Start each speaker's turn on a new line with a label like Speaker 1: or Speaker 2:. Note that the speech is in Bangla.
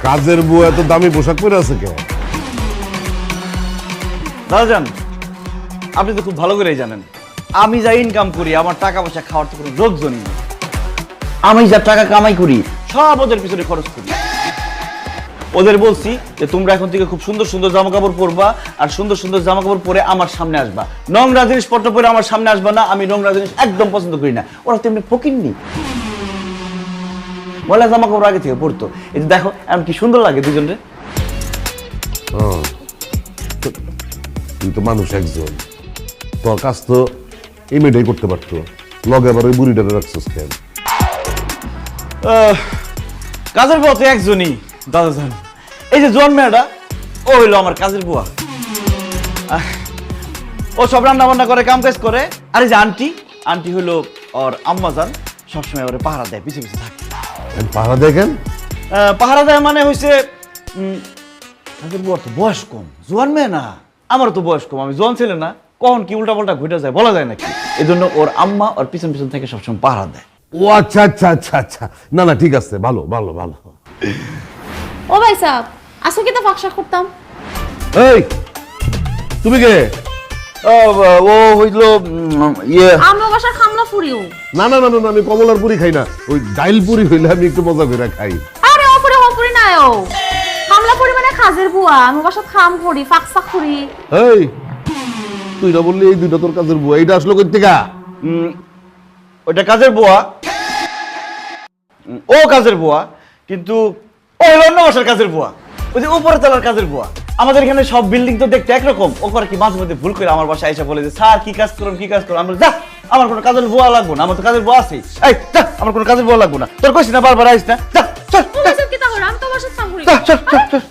Speaker 1: কাজের বুয়া এত দামি পোশাক পরে আছে কেন?
Speaker 2: দাদাজান, আপনি তো খুব ভালো করেই জানেন আমি যা ইনকাম করি আমার টাকা পয়সা খাওয়ার তো কোনো যোগ্য নেই। আমি যা টাকা কামাই করি সব ওদের পিছনে খরচ করি। ওদের বলছি যে তোমরা এখন থেকে খুব সুন্দর সুন্দর জামা কাপড় পরবা আর সুন্দর সুন্দর জামা কাপড় পরে আমার সামনে আসবা, নোংরা জিনিসপত্র পরে আমার সামনে আসবা না। আমি নোংরা জিনিস একদম পছন্দ করি না। ওরা তেমনি ফকিরনি, ময়লা জামা কাপড় আগে থেকে পরতো। এই যে দেখো এমন কি সুন্দর লাগে দুজনে।
Speaker 1: তুই তো মানুষ একজন, তোর কাজ তো এই মেয়েটাই করতে পারতো, লগে আবার ওই বুড়িটারে রাখছিস কেন?
Speaker 2: কাজের বুয়া তো একজনই দাদাজান। এই যে জোয়ান মেয়েটা ও হইলো আমার কাজের বুয়া। ও সব রান্না বান্না করে, কাম কাজ করে। আর এই যে আন্টি হইলো ওর আম্মা জান, সবসময় ওরে পাহারা দেয়, পিছে পিছে থাকে।
Speaker 1: পাহারা দেখেন?
Speaker 2: পাহারা দেয় মানে হয়েছে কাজের বুয়ার তো বয়স কম, জোয়ান মেয়ে না। আমারও তো বয়স কম, আমি জোয়ান ছেলে না, কখন কি উল্টা পাল্টা ঘুরে যায় বলা যায় নাকি। এই জন্য ওর আম্মা ওর পিছন পিছন থেকে সবসময় পাহারা দেয়।
Speaker 1: ও আচ্ছা আচ্ছা আচ্ছা আচ্ছা, না না ঠিক আছে, ভালো ভালো ভালো।
Speaker 3: ও ভাই সাহেব, আজকে কি তো ফাঁকশা করতাম?
Speaker 1: এই তুমি কে?
Speaker 2: ও হইলো ইয়ে
Speaker 3: আমরা বাসার খামলা ফুরিও।
Speaker 1: না না না না, আমি কমলার পুরি খাই না, ওই ডাইল পুরি হইলে আমি একটু মজা করে খাই।
Speaker 3: আরে অপুরি হপুরি না ও, খামলা ফুরি মানে কাজের বুয়া। আমি বাসার খাম ফুরি, ফাঁকশা ফুরি।
Speaker 1: এই তুই না বললি এই দুইটা তোর কাজের বুয়া, এইটা আসলো কই থেকে?
Speaker 2: ওইটা কাজের বুয়া, ও কাজের বুয়া, কিন্তু ও হলো অন্য বাসার কাজের বুয়া, ওই যে উপরে তলার কাজের বুয়া। আমাদের এখানে সব বিল্ডিং তো দেখতে একরকম। ও করে কি মাঝে মধ্যে ভুল করে আমার বাসায় এসে বলে যে স্যার কি কাজ করুন কি কাজ করুন। আমরা যা, আমার কোনো কাজের বুয়া লাগবো না, আমার তো কাজের বুয়া আছে। এই যা, আমার কোনো কাজের বুয়া লাগবো না। তোর কইছি না বারবার আইস না, যা চল
Speaker 3: ও ভাই সাহেব কি তা হলো? আমি তো বাসার খাম ফুরি।
Speaker 2: চল চল চল।